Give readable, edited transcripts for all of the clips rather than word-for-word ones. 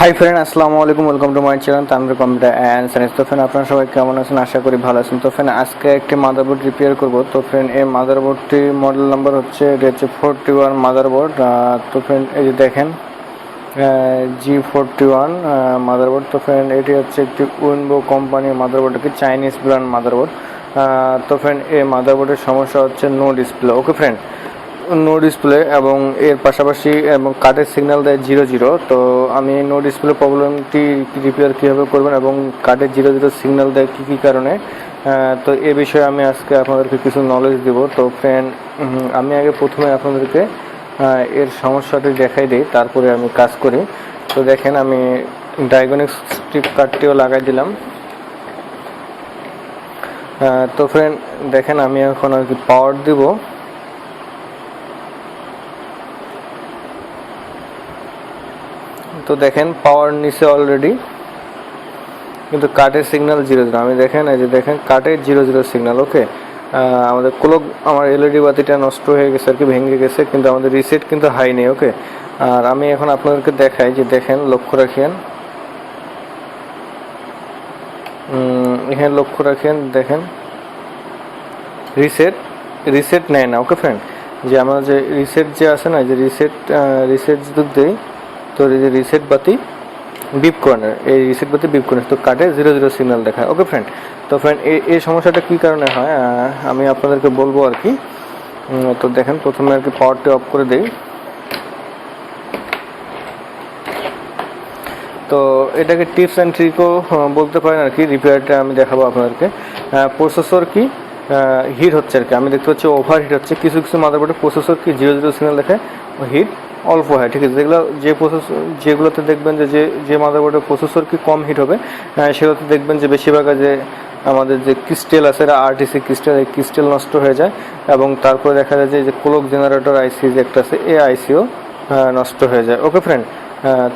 Hi friend, আসসালামু আলাইকুম। Welcome to my channel Tanvir computer and science. তো ফ্রেন্ড, আপনারা সবাই কেমন আছেন? আশা করি ভালো আছেন। তো ফ্রেন্ড, আজকে একটি মাদারবোর্ড রিপেয়ার করব। তো ফ্রেন্ড, এই মাদারবোর্ডটি মডেল নাম্বার হচ্ছে, এটা হচ্ছে 41 মাদারবোর্ড। তো ফ্রেন্ড, এই যে দেখেন G41 মাদারবোর্ড। তো ফ্রেন্ড, এটি হচ্ছে একটি উইনবো কোম্পানির মাদারবোর্ড, কি চাইনিজ ব্র্যান্ড মাদারবোর্ড। তো ফ্রেন্ড, এই মাদারবোর্ডের সমস্যা হচ্ছে নো ডিসপ্লে। ওকে ফ্রেন্ড, নো ডিসপ্লে এবং এর পাশাপাশি এবং কার্ডের সিগন্যাল দেয় 00। তো আমি নো ডিসপ্লে প্রবলেমটি রিপেয়ার কীভাবে করবেন এবং কার্ডের 00 সিগন্যাল দেয় কী কী কারণে, তো এ বিষয়ে আমি আজকে আপনাদেরকে কিছু নলেজ দেব। তো ফ্রেন্ড, আমি আগে প্রথমে আপনাদেরকে এর সমস্যাটি দেখাই দিই, তারপরে আমি কাজ করি। তো দেখেন, আমি ডায়াগনিক স্ট্রিপ কার্ডটিও লাগাই দিলাম। তো ফ্রেন্ড দেখেন, আমি এখন আর কি পাওয়ার দিব। তো দেখেন পাওয়ার নিচে অলরেডি, কিন্তু কাটের সিগন্যাল 00। আমি দেখেন, এই যে দেখেন কাটের 00 সিগন্যাল। ওকে, আমাদের ক্লক, আমার এলইডি বাতিটা নষ্ট হয়ে গেছে আর কি, ভেঙে গেছে, কিন্তু আমাদের রিসেট কিন্তু হাই নেই। ওকে, আর আমি এখন আপনাদেরকে দেখাই যে দেখেন, লক্ষ্য রাখেন, এখানে লক্ষ্য রাখেন, দেখেন রিসেট রিসেট নেয় না। ওকে ফ্রেন্ড, যে আমার যে রিসেট যে আছে না, যে রিসেট যদি দেই, তো এই যে রিসেট বাতি বিপ কর্নার, এই রিসেট বাতি বিপ কর্নার, তো কাটে 00 সিগন্যাল দেখায়। ওকে ফ্রেন্ড, তো ফ্রেন্ড এই সমস্যাটা কী কারণে হয় আমি আপনাদেরকে বলবো আর কি। তো দেখেন, প্রথমে আর কি পাওয়ারটি অফ করে দেই। তো এটাকে টিপস অ্যান্ড ট্রিকও বলতে পারেন আর কি, রিপেয়ারটা আমি দেখাবো আপনাদেরকে। প্রসেসর কি হিট হচ্ছে আর কি, আমি দেখতে পাচ্ছি ওভার হিট হচ্ছে। কিছু কিছু মাদারবোর্ডে প্রসেসর কি 00 সিগন্যাল দেখায়, হিট অল্প হয়, ঠিক আছে। যেগুলোতে দেখবেন যে যে মাদারবোর্ডের প্রসেসর কি কম হিট হবে, সেগুলোতে দেখবেন যে বেশিরভাগ যে আমাদের যে ক্রিস্টেল আছে, আরটিসি ক্রিস্টেল, এই ক্রিস্টেল নষ্ট হয়ে যায়। এবং তারপরে দেখা যায় যে ক্লক জেনারেটর আইসি যে একটা আছে, এই আইসিও নষ্ট হয়ে যায়। ওকে ফ্রেন্ড,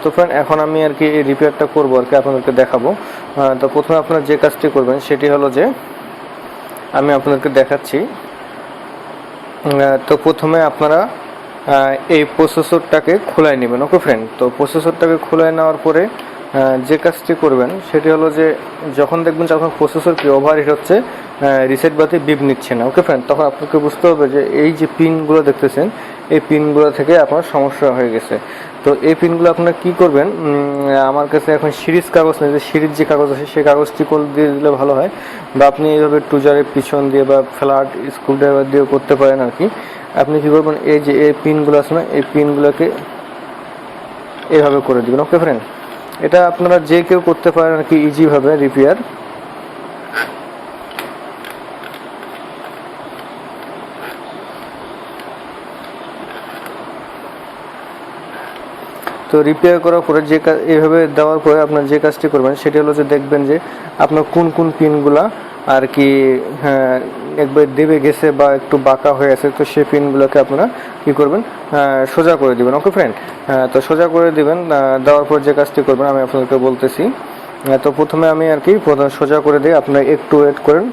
তো ফ্রেন্ড, এখন আমি আর কি এই রিপেয়ারটা করবো আর কি, আপনাদেরকে দেখাবো। তো প্রথমে আপনারা যে কাজটি করবেন সেটি হলো যে, আমি আপনাদেরকে দেখাচ্ছি। তো প্রথমে আপনারা এই প্রসেসরটাকে খোলাই নেবেন। ওকে ফ্রেন্ড, তো প্রসেসরটাকে খোলাই নেওয়ার পরে যে কাজটি করবেন সেটি হলো যে, যখন দেখবেন যখন প্রসেসর কি ওভারহিট হচ্ছে, রিসেট বাতি বিপ নিচ্ছে না। ওকে ফ্রেন্ড, তখন আপনাকে বুঝতে হবে যে এই যে পিনগুলো দেখতেছেন, এই পিনগুলো থেকে আপনার সমস্যা হয়ে গেছে। তো এই পিনগুলো আপনারা কী করবেন, আমার কাছে এখন সিরিজ কাগজ নেই, যে সিরিজ যে কাগজ আছে সেই কাগজটি করে দিয়ে দিলে ভালো হয়, বা আপনি এইভাবে টুজারের পিছন দিয়ে বা ফ্ল্যাট স্ক্রু ড্রাইভার দিয়েও করতে পারেন আর কি। আপনি কী করবেন, এই যে এই পিনগুলো আছে না, এই পিনগুলোকে এইভাবে করে দেবেন। ওকে ফ্রেন্ড, এটা আপনারা যে কেউ করতে পারেন আর কি, ইজিভাবে রিপেয়ার। তো রিপেয়ার করার পরে যে কাজ এইভাবে দেওয়ার পরে আপনার যে কাজটি করবেন সেটি হলো যে, দেখবেন যে আপনার কোন কোন পিনগুলা আর কি একবার দেবে গেছে বা একটু বাঁকা হয়ে আছে, তো সেই পিনগুলোকে আপনারা কী করবেন, সোজা করে দিবেন। ওকে ফ্রেন্ড, তো সোজা করে দিবেন। দেওয়ার পর যে কাজটি করবেন আমি আপনাদেরকে বলতেছি। তো প্রথমে আমি আর কি সোজা করে দিই, আপনারা একটু ওয়েট করেন।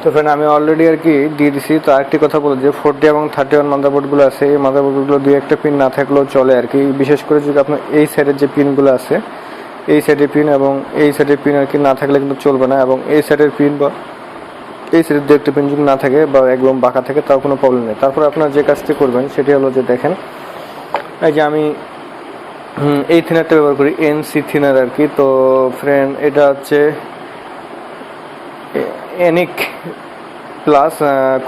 তো ফ্রেন্ড, আমি অলরেডি আর কি দিয়ে দিছি। তো আরেকটি কথা বলি যে 40 এবং 31 মাদারবোর্ডগুলো আছে, এই মাদারবোর্ডগুলো দুই একটা পিন না থাকলেও চলে আর কি। বিশেষ করে যদি আপনার এই সাইডের যে পিনগুলো আছে, এই সাইডের পিন এবং এই সাইডের পিন আর কি না থাকলে কিন্তু চলবে না। এবং এই সাইডের পিন বা এই সাইডের দু একটা পিন যদি না থাকে বা একদম বাঁকা থাকে, তাও কোনো প্রবলেম নেই। তারপর আপনারা যে কাজটি করবেন সেটি হলো যে, দেখেন এই যে আমি এই থিনারটা ব্যবহার করি, এনসি থিনার আর কি। তো ফ্রেন্ড, এটা হচ্ছে এনিক প্লাস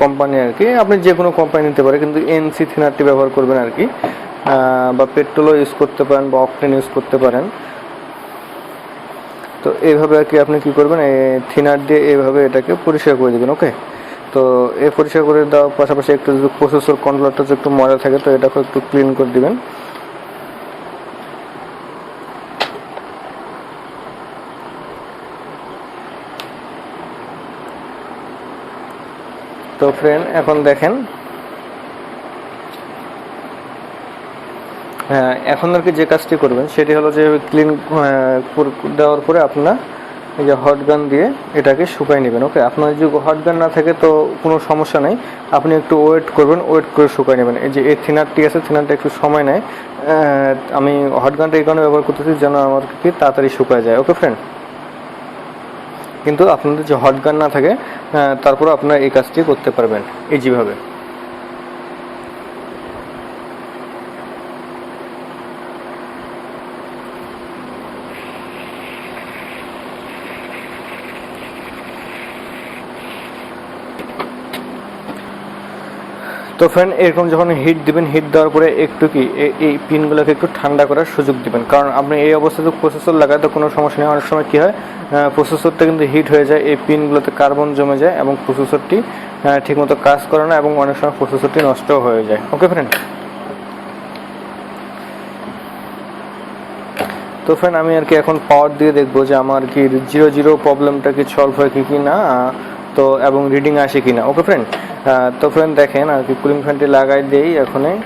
কোম্পানি আর কি, আপনি যে কোনো কোম্পানি নিতে পারেন, কিন্তু এনসি থিনারটি ব্যবহার করবেন আর কি। বা পেট্রোলও ইউজ করতে পারেন বা অকটেন ইউজ করতে পারেন। তো এইভাবে আর কি আপনি কী করবেন, এই থিনার দিয়ে এইভাবে এটাকে পরিষ্কার করে দেবেন। ওকে, তো এই পরিষ্কার করে দেওয়ার পাশাপাশি একটু যদি প্রসেসর কন্ট্রোলারটা যদি একটু ময়লা থাকে তো এটাকে একটু ক্লিন করে দিবেন। তো ফ্রেন্ড এখন দেখেন এখন আর কি যে কাজটি করবেন সেটি হলো যে ক্লিন দেওয়ার পরে আপনার এই যে হট গান দিয়ে এটাকে শুকাই নেবেন। ওকে, আপনার যদি হট গান না থাকে তো কোনো সমস্যা নেই, আপনি একটু ওয়েট করবেন, ওয়েট করে শুকাই নেবেন। এই যে এই থিনারটি আছে, থিনারটা একটু সময় নেয়। আমি হট গানটা এই কারণে ব্যবহার করতেছি যেন আমার কি তাড়াতাড়ি শুকায় যায়। ওকে ফ্রেন্ড, কিন্তু আপনাদের যে হট গান না থাকে তারপরে আপনারা এই কাজটি করতে পারবেন ইজিভাবে। তো ফ্রেন্ড এরকম যখন হিট দিবেন, হিট দেওয়ার পরে একটু কি এই পিনগুলোকে একটু ঠান্ডা করার সুযোগ দিবেন, কারণ আপনি এই অবস্থাতে প্রসেসর লাগায় তো কোনো সমস্যা নেই। অনেক সময় কী হয়, প্রসেসরটা কিন্তু হিট হয়ে যায়, এই পিনগুলোতে কার্বন জমে যায় এবং প্রসেসরটি ঠিকমতো কাজ করে না এবং অনেক সময় প্রসেসরটি নষ্টও হয়ে যায়। ওকে ফ্রেন্ড, তো ফ্রেন্ড আমি আর কি এখন পাওয়ার দিয়ে দেখবো যে আমার কি 0 প্রবলেমটা কি সলভ হয় কি না, তো এবং রিডিং আসে কি না। ওকে ফ্রেন্ড, তো ফ্রেন্ড দেখেন আর কি কুলিং ফ্যানটি লাগাই দেই এখনই।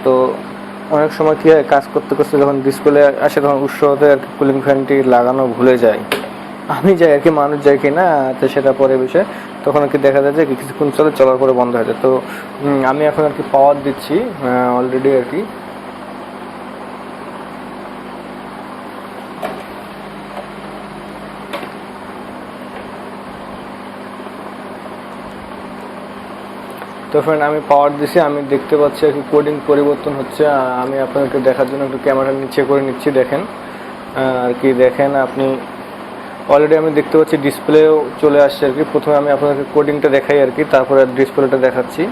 তো অনেক সময় কী হয়, কাজ করতে করতে যখন ডিসপ্লে আসে তখন উৎসতে আর কি কুলিং ফ্যানটি লাগানো ভুলে যায়। আমি যাই আর কি, মানুষ যায় কি না তো সেটা পরে বিষয়। তখন আর কি দেখা যায় যে কিছুক্ষণ চলার পরে বন্ধ হয়ে যায়। তো আমি এখন আর কি পাওয়ার দিচ্ছি অলরেডি আর কি। তো ফ্রেন্ড আমি পাওয়ার দিছি, আমি দেখতে পাচ্ছি আর কি কোডিং পরিবর্তন হচ্ছে। আমি আপনাদেরকে দেখার জন্য একটু ক্যামেরা নিচে করে নিচ্ছি। দেখেন আর কি, দেখেন আপনি অলরেডি আমি দেখতে পাচ্ছি ডিসপ্লেও চলে আসছে আর কি। প্রথমে আমি আপনাদেরকে কোডিংটা দেখাই আর কি, তারপরে ডিসপ্লেটা দেখাচ্ছি।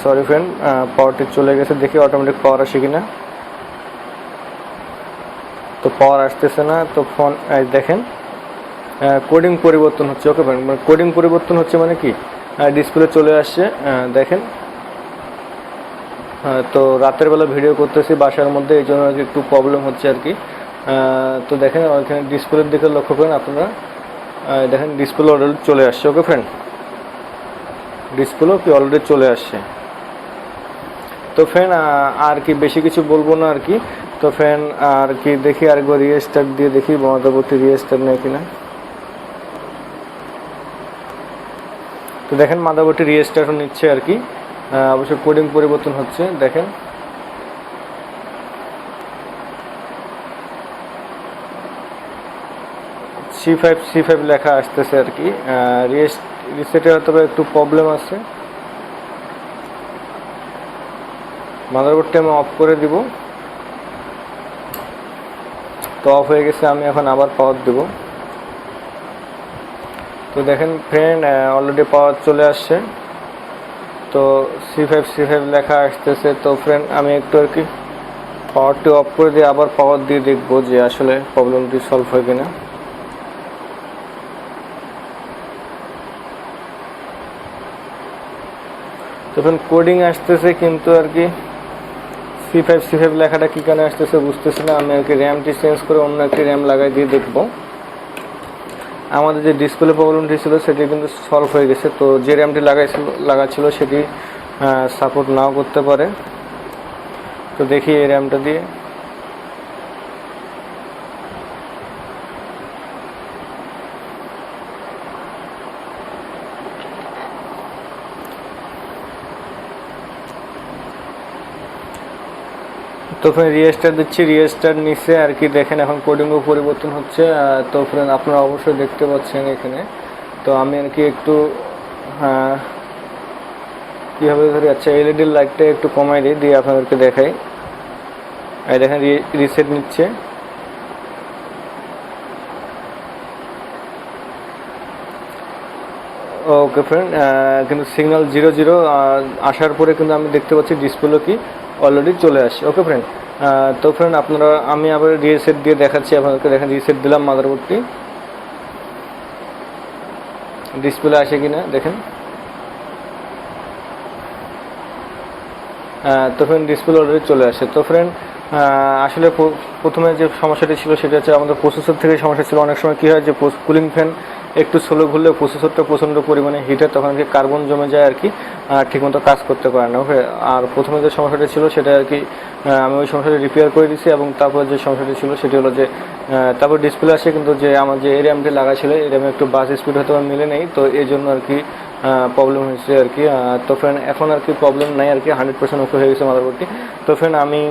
সরি ফ্রেন্ড, পাওয়ারটি চলে গেছে, দেখি অটোমেটিক পাওয়ার আসে কিনা। তো পাওয়ার আসতেছে না। তো ফোন দেখেন কোডিং পরিবর্তন হচ্ছে। ওকে ফ্রেন্ড, মানে কোডিং পরিবর্তন হচ্ছে মানে কি, ডিসপ্লে চলে আসছে দেখেন। তো রাতের বেলা ভিডিও করতেছি বাসার মধ্যে, এই জন্য একটু প্রবলেম হচ্ছে আর কি। তো দেখেন ওইখানে ডিসপ্লের দিকে লক্ষ্য করেন আপনারা, দেখেন ডিসপ্লে অলরেডি চলে আসছে। ওকে ফ্রেন্ড, ডিসপ্লেও কি অলরেডি চলে আসছে। তো ফ্রেন্ড আর কি বেশি কিছু বলবো না আর কি। তো ফ্রেন্ড আর কি দেখি আরেকবার রিস্টার্ট দিয়ে দেখি মধ্যবর্তী রিস্টার্ট নেই কিনা। তো দেখেন মাদারবোর্ডটি রিস্টার্ট নিচ্ছে আর কি, অবশ্যই কোডিং পরিবর্তন হচ্ছে। দেখেন C5 লেখা আসতেছে আর কি। রিসেটে হয়তো একটু প্রবলেম আছে। মাদারবোর্ডটি আমি অফ করে দিব। তো অফ হয়ে গেছে, আমি এখন আবার পাওয়ার দেব। তো দেখেন ফ্রেন্ড অলরেডি পাওয়ার চলে আসছে। তো C5 লেখা আসতেছে। তো ফ্রেন্ড আমি একটু আর কি পাওয়ারটি অফ করে দিয়ে আবার পাওয়ার দিয়ে দেখবো যে আসলে প্রবলেমটি সলভ হয় কিনা। তো ফ্রেন্ড কোডিং আসতেছে কিন্তু আর কি C5 লেখাটা কী কারণে আসতেছে বুঝতেছি না। আমি আর কি র্যামটি চেঞ্জ করে অন্য একটি র্যাম লাগাই দিয়ে দেখবো। আমাদের যে ডিসপ্লে প্রবলেমটি ছিল সেটি কিন্তু সলভ হয়ে গেছে। তো যে র্যামটি লাগাচ্ছিল সেটি সাপোর্ট নাও করতে পারে। তো দেখি এই র্যামটা দিয়ে। তো ফ্রেন্ড রিস্টার্ট দিচ্ছি, রিস্টার্ট নিচ্ছে আর কি। দেখেন এখন কোডিংও পরিবর্তন হচ্ছে। তো ফ্রেন্ড আপনারা অবশ্যই দেখতে পাচ্ছেন এখানে। তো আমি আর কি একটু কীভাবে ধরি, আচ্ছা এলইডি লাইটটা একটু কমাই দিই, দিয়ে আপনাদেরকে দেখাই। এই দেখেন রিসেট নিচ্ছে। ওকে ফ্রেন্ড, কিন্তু সিগন্যাল 0 আসার পরে কিন্তু আমি দেখতে পাচ্ছি ডিসপ্লে কি অলরেডি চলে আসছে। ওকে ফ্রেন্ড, তো ফ্রেন্ড আপনারা, আমি আবার রিসেট দিয়ে দেখাচ্ছি আপনাদেরকে। দেখেন রিসেট দিলাম মাদারবোর্ডটি, ডিসপ্লে আসে কিনা দেখেন। তো ফ্রেন্ড ডিসপ্লে অলরেডি চলে আসে। তো ফ্রেন্ড আসলে প্রথমে যে সমস্যাটি ছিল সেটা হচ্ছে আমাদের প্রসেসর থেকে সমস্যা ছিল। অনেক সময় কী হয় যে কুলিং ফ্যান একটু স্লো ঘুরলে প্রসেসরটা প্রচণ্ড পরিমাণে হিট হয়, তখন আর কি কার্বন জমে যায় আর কি, ঠিকমতো কাজ করতে পারে না। ওকে, আর প্রথমে যে সমস্যাটি ছিল সেটা আর কি আমি ওই সমস্যাটি রিপেয়ার করে দিয়েছি। এবং তারপর যে সমস্যাটি ছিল সেটি হলো যে তারপর ডিসপ্লে আসে, কিন্তু যে আমার যে র্যামটি লাগা ছিল এই র্যামে একটু বাস স্পিড হয়তো মিলে নেই, তো এই জন্য আর কি প্রবলেম হয়েছে আর কি। তো ফ্রেন্ড এখন আর কি প্রবলেম নাই আর কি, 100% ওকে হয়ে গেছে মাদারবোর্ডটি। তো ফ্রেন্ড আমি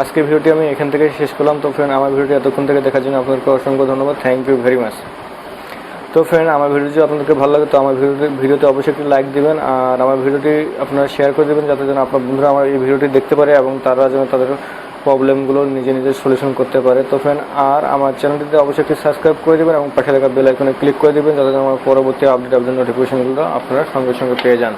আজকের ভিডিওটি আমি এখান থেকে শেষ করলাম। তো ফ্রেন্ড আমার ভিডিওটি এতক্ষণ থেকে দেখার জন্য আপনাদেরকে অসংখ্য ধন্যবাদ, থ্যাংক ইউ ভেরি মাচ। তো ফ্রেন্ড আমার ভিডিও যদি আপনাদেরকে ভালো লাগে তো আমার ভিডিওতে অবশ্যই একটি লাইক দিবেন, আর আমার ভিডিওটি আপনারা শেয়ার করে দেবেন, যাতে যেন আপনার বন্ধুরা আমার এই ভিডিওটি দেখতে পারে এবং তারা যেন তাদের প্রবলেমগুলো নিজে নিজে সলিউশন করতে পারে। তো ফ্রেন্ড আর আমার চ্যানেলটিতে অবশ্যই একটি সাবস্ক্রাইব করে দেবেন এবং পাশে থাকা বেল আইকনে ক্লিক করে দেবেন, যাতে আমার পরবর্তী আপডেট নোটিফিকেশনগুলো আপনারা সঙ্গে সঙ্গে পেয়ে যান।